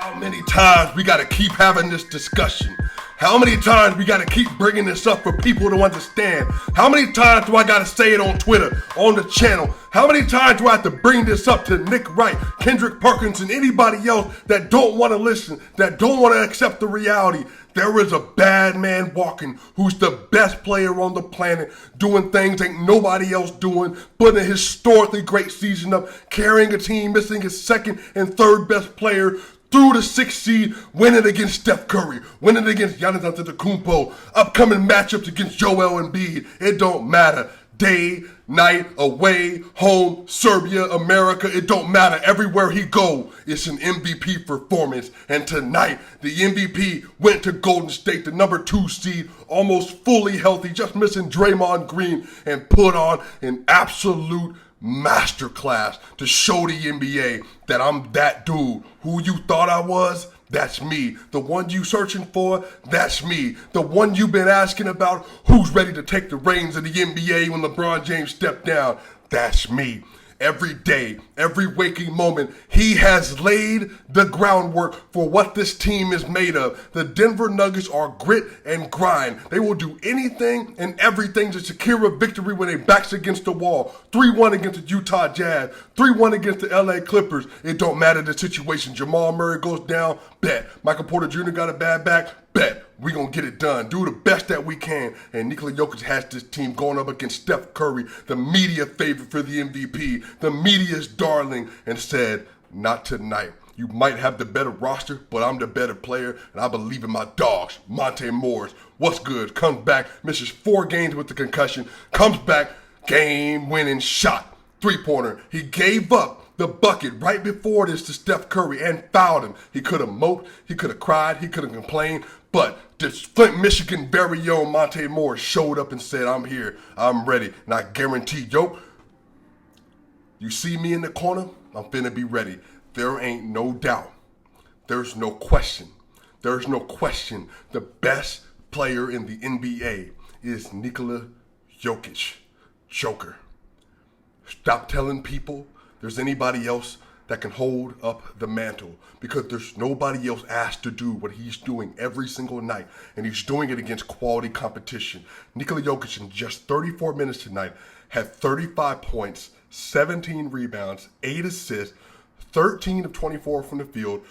How many times we gotta keep having this discussion? How many times we gotta keep bringing this up for people to understand? How many times do I gotta say it on Twitter, on the channel? How many times do I have to bring this up to Nick Wright, Kendrick Perkins, and anybody else that don't want to listen, that don't want to accept the reality? There is a bad man walking who's the best player on the planet, doing things ain't nobody else doing, putting a historically great season up, carrying a team, missing his second and third best player, through the 6th seed, winning against Steph Curry, winning against Giannis Antetokounmpo, upcoming matchups against Joel Embiid. It don't matter. Day, night, away, home, Serbia, America, it don't matter. Everywhere he go, it's an MVP performance. And tonight, the MVP went to Golden State, the number 2 seed, almost fully healthy, just missing Draymond Green, and put on an absolute masterclass to show the NBA that I'm that dude. Who you thought I was? That's me. The one you searching for? That's me. The one you've been asking about? Who's ready to take the reins of the NBA when LeBron James stepped down? That's me. Every day, every waking moment, he has laid the groundwork for what this team is made of. The Denver Nuggets are grit and grind. They will do anything and everything to secure a victory when their back's against the wall. 3-1 against the Utah Jazz, 3-1 against the LA Clippers. It don't matter the situation. Jamal Murray goes down, bet. Michael Porter Jr. got a bad back, bet. We gonna get it done. Do the best that we can. And Nikola Jokic has this team going up against Steph Curry, the media favorite for the MVP, the media's darling, and said, not tonight. You might have the better roster, but I'm the better player, and I believe in my dogs. Monte Morris, what's good? Comes back, misses 4 games with the concussion, comes back, game-winning shot, 3-pointer. He gave up the bucket right before this to Steph Curry and fouled him. He could have moped, he could have cried, he could have complained, but this Flint, Michigan very own Monte Morris showed up and said, I'm here, I'm ready, and I guarantee, you see me in the corner, I'm finna be ready. There ain't no doubt. There's no question. There's no question. The best player in the NBA is Nikola Jokic. Joker. Stop telling people there's anybody else that can hold up the mantle, because there's nobody else asked to do what he's doing every single night, and he's doing it against quality competition. Nikola Jokic in just 34 minutes tonight had 35 points, 17 rebounds, 8 assists, 13 of 24 from the field,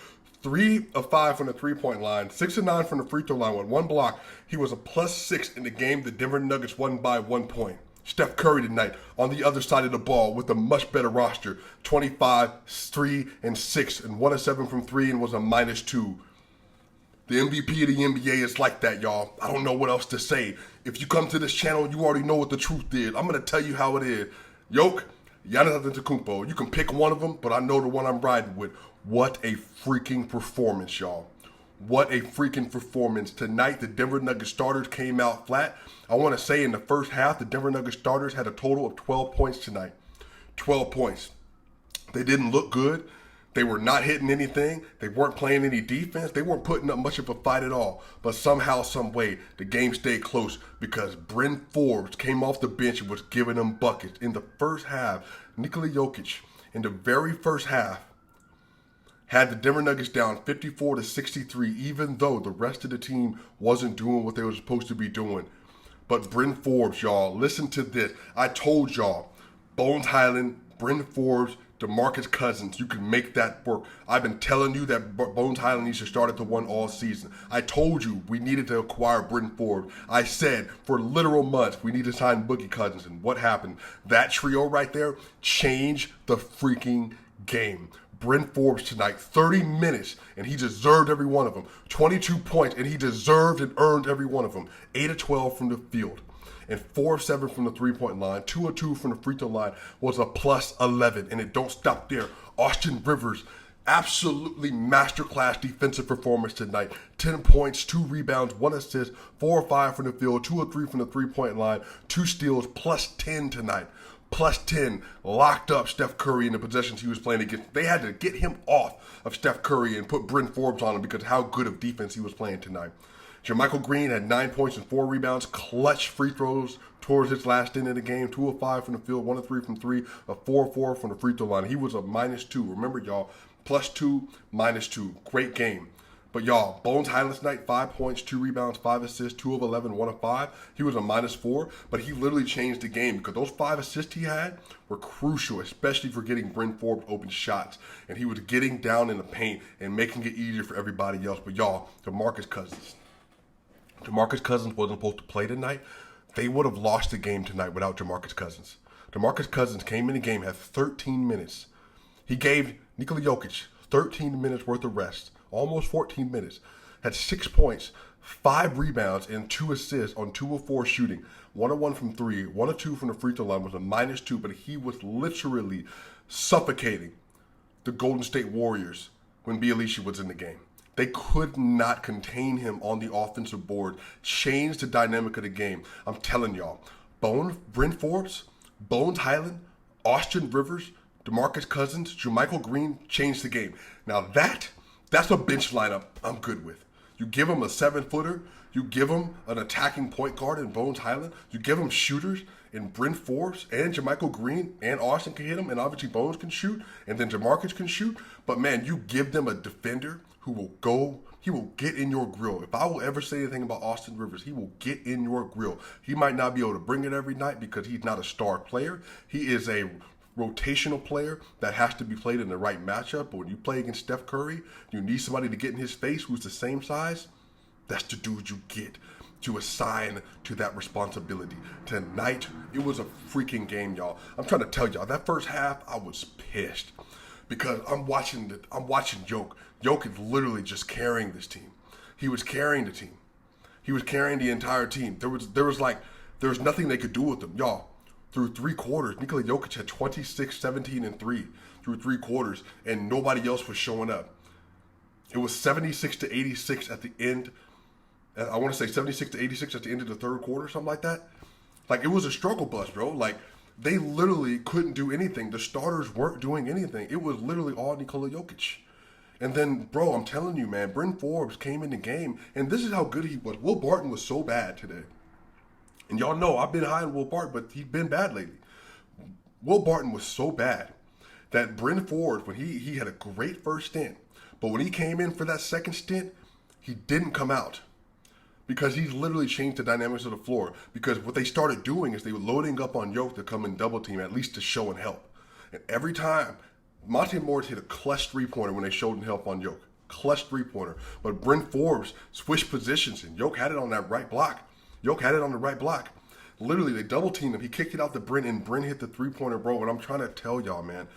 3 of 5 from the three-point line, 6 of 9 from the free throw line with 1 block. He was a +6 in the game the Denver Nuggets won by 1 point. Steph Curry tonight on the other side of the ball with a much better roster. 25, 3, and 6, and 1 of 7 from 3, and was a -2. The MVP of the NBA is like that, y'all. I don't know what else to say. If you come to this channel, you already know what the truth is. I'm going to tell you how it is. Giannis Antetokounmpo. You can pick one of them, but I know the one I'm riding with. What a freaking performance, y'all. What a freaking performance. Tonight, the Denver Nuggets starters came out flat. I want to say in the first half, the Denver Nuggets starters had a total of 12 points tonight. 12 points. They didn't look good. They were not hitting anything. They weren't playing any defense. They weren't putting up much of a fight at all. But somehow, some way, the game stayed close because Bryn Forbes came off the bench and was giving them buckets. In the first half, Nikola Jokic, in the very first half, had the Denver Nuggets down 54-63, even though the rest of the team wasn't doing what they were supposed to be doing. But Bryn Forbes, y'all, listen to this. I told y'all, Bones Highland, Bryn Forbes, DeMarcus Cousins, you can make that work. I've been telling you that Bones Highland needs to start at the 1 all season. I told you we needed to acquire Bryn Forbes. I said for literal months we need to sign Boogie Cousins. And what happened? That trio right there changed the freaking game. Bryn Forbes tonight, 30 minutes, and he deserved every one of them. 22 points, and he deserved and earned every one of them. 8 of 12 from the field, and 4 of 7 from the three-point line. 2 of 2 from the free throw line was a +11, and it don't stop there. Austin Rivers, absolutely masterclass defensive performance tonight. 10 points, 2 rebounds, 1 assist, 4 of 5 from the field, 2 of 3 from the three-point line, 2 steals, +10 tonight. +10, locked up Steph Curry in the possessions he was playing against. They had to get him off of Steph Curry and put Bryn Forbes on him because of how good of defense he was playing tonight. Jermichael Green had 9 points and 4 rebounds, clutch free throws towards his last end of the game. 2 of 5 from the field, 1 of 3 from 3, a 4 of 4 from the free throw line. He was a -2. Remember, y'all, +2, -2. Great game. But y'all, Bones Highlands night, 5 points, 2 rebounds, 5 assists, 2 of 11, 1 of 5. He was a -4, but he literally changed the game because those 5 assists he had were crucial, especially for getting Bryn Forbes open shots. And he was getting down in the paint and making it easier for everybody else. But y'all, DeMarcus Cousins wasn't supposed to play tonight. They would have lost the game tonight without DeMarcus Cousins. DeMarcus Cousins came in the game, had 13 minutes. He gave Nikola Jokic 13 minutes worth of rest. Almost 14 minutes, had 6 points, 5 rebounds, and 2 assists on 2 of 4 shooting. 1 of 1 from 3, 1 of 2 from the free throw line, was a -2, but he was literally suffocating the Golden State Warriors when Bielitsa was in the game. They could not contain him on the offensive board, changed the dynamic of the game. I'm telling y'all, Bryn Forbes, Bones Highland, Austin Rivers, DeMarcus Cousins, Jermichael Green changed the game. Now that's a bench lineup I'm good with. You give him a 7-footer, you give him an attacking point guard in Bones Highland, you give him shooters in Bryn Forbes and Jermichael Green, and Austin can hit him, and obviously Bones can shoot, and then DeMarcus can shoot. But man, you give them a defender who he will get in your grill. If I will ever say anything about Austin Rivers, he will get in your grill. He might not be able to bring it every night because he's not a star player. He is a rotational player that has to be played in the right matchup. But when you play against Steph Curry, you need somebody to get in his face who's the same size. That's the dude you get to assign to that responsibility. Tonight, it was a freaking game, y'all. I'm trying to tell y'all, that first half, I was pissed because I'm watching Jokic. Jokic literally just carrying this team. He was carrying the team. He was carrying the entire team. There was nothing they could do with him, y'all. Through 3 quarters, Nikola Jokic had 26, 17, and 3 through 3 quarters, and nobody else was showing up. It was 76-86 at the end. I want to say 76-86 at the end of the 3rd quarter, something like that. Like, it was a struggle bus, bro. Like, they literally couldn't do anything. The starters weren't doing anything. It was literally all Nikola Jokic. And then, bro, I'm telling you, man, Bryn Forbes came in the game, and this is how good he was. Will Barton was so bad today. And y'all know I've been high on Will Barton, but he's been bad lately. Will Barton was so bad that Bryn Forbes, when he had a great first stint, but when he came in for that second stint, he didn't come out because he's literally changed the dynamics of the floor. Because what they started doing is they were loading up on Yoke to come and double team, at least to show and help. And every time, Monte Morris hit a clutch 3-pointer when they showed and help on Yoke. Clutch 3-pointer. But Bryn Forbes switched positions, and Yoke had it on that right block. Yoke had it on the right block. Literally, they double teamed him. He kicked it out to Bryn, and Bryn hit the 3-pointer, bro. And I'm trying to tell y'all, man,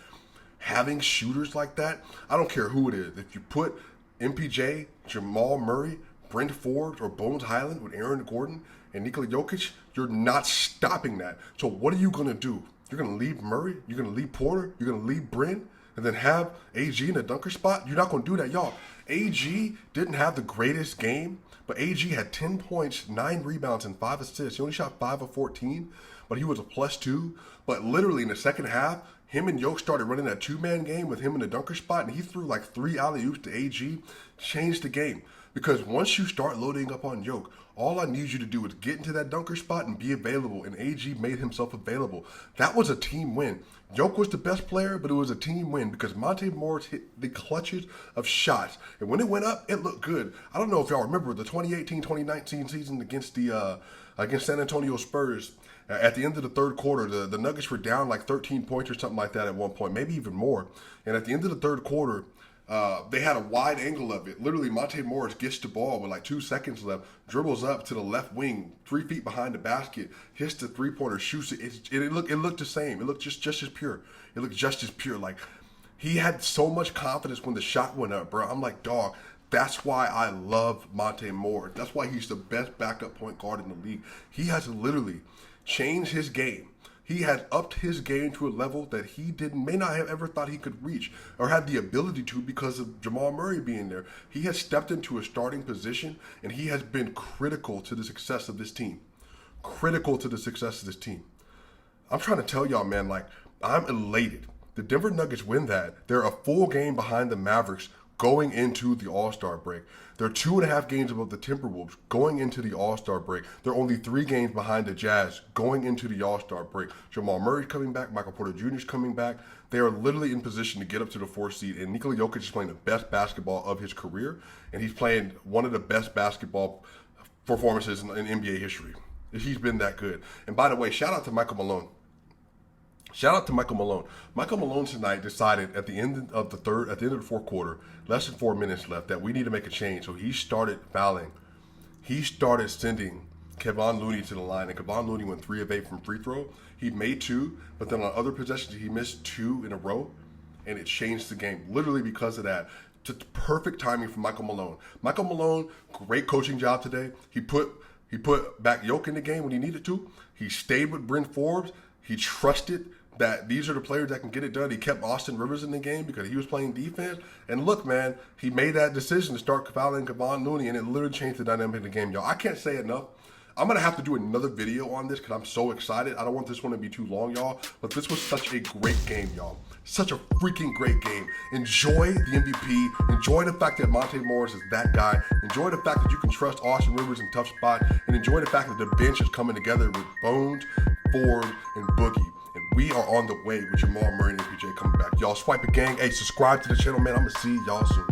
having shooters like that, I don't care who it is. If you put MPJ, Jamal Murray, Bryn Forbes, or Bones Highland with Aaron Gordon and Nikola Jokic, you're not stopping that. So what are you going to do? You're going to leave Murray? You're going to leave Porter? You're going to leave Bryn? And then have AG in a dunker spot? You're not going to do that, y'all. AG didn't have the greatest game, but AG had 10 points, 9 rebounds, and 5 assists. He only shot 5 of 14, but he was a +2. But literally in the second half, him and Yoke started running that 2-man game with him in the dunker spot, and he threw like 3 alley-oops to AG, changed the game. Because once you start loading up on Yoke, all I need you to do is get into that dunker spot and be available, and AG made himself available. That was a team win. Yoke was the best player, but it was a team win because Monte Morris hit the clutches of shots. And when it went up, it looked good. I don't know if y'all remember the 2018-2019 season against San Antonio Spurs. At the end of the 3rd quarter, the Nuggets were down like 13 points or something like that at one point, maybe even more. And at the end of the 3rd quarter, they had a wide angle of it. Literally, Monte Morris gets the ball with like 2 seconds left, dribbles up to the left wing, 3 feet behind the basket, hits the 3-pointer, shoots it. It looked the same. It looked just as pure. It looked just as pure. Like, he had so much confidence when the shot went up, bro. I'm like, dog, that's why I love Monte Morris. That's why he's the best backup point guard in the league. He has literally changed his game. He has upped his game to a level that he may not have ever thought he could reach or had the ability to because of Jamal Murray being there. He has stepped into a starting position, and he has been critical to the success of this team. Critical to the success of this team. I'm trying to tell y'all, man, like, I'm elated. The Denver Nuggets win that. They're a full game behind the Mavericks going into the All-Star break. They're 2.5 games above the Timberwolves going into the All-Star break. They're only 3 games behind the Jazz going into the All-Star break. Jamal Murray's coming back. Michael Porter Jr. is coming back. They are literally in position to get up to the 4th seed. And Nikola Jokic is playing the best basketball of his career. And he's playing one of the best basketball performances in NBA history. He's been that good. And by the way, shout out to Michael Malone. Shout out to Michael Malone. Michael Malone tonight decided at the end of the 4th quarter, less than 4 minutes left, that we need to make a change. So he started fouling. He started sending Kevon Looney to the line, and Kevon Looney went 3 of 8 from free throw. He made 2, but then on other possessions he missed 2 in a row, and it changed the game literally because of that. Just perfect timing from Michael Malone. Michael Malone, great coaching job today. He put back Jokic in the game when he needed to. He stayed with Bryn Forbes. He trusted that these are the players that can get it done. He kept Austin Rivers in the game because he was playing defense. And look, man, he made that decision to start fouling Kevon Looney, and it literally changed the dynamic of the game, y'all. I can't say enough. I'm going to have to do another video on this because I'm so excited. I don't want this one to be too long, y'all. But this was such a great game, y'all. Such a freaking great game. Enjoy the MVP. Enjoy the fact that Monte Morris is that guy. Enjoy the fact that you can trust Austin Rivers in tough spot. And enjoy the fact that the bench is coming together with Bones, Forbes, and Boogie. And we are on the way with Jamal Murray and MPJ coming back. Y'all, Swipin' gang. Hey, subscribe to the channel, man. I'm going to see y'all soon.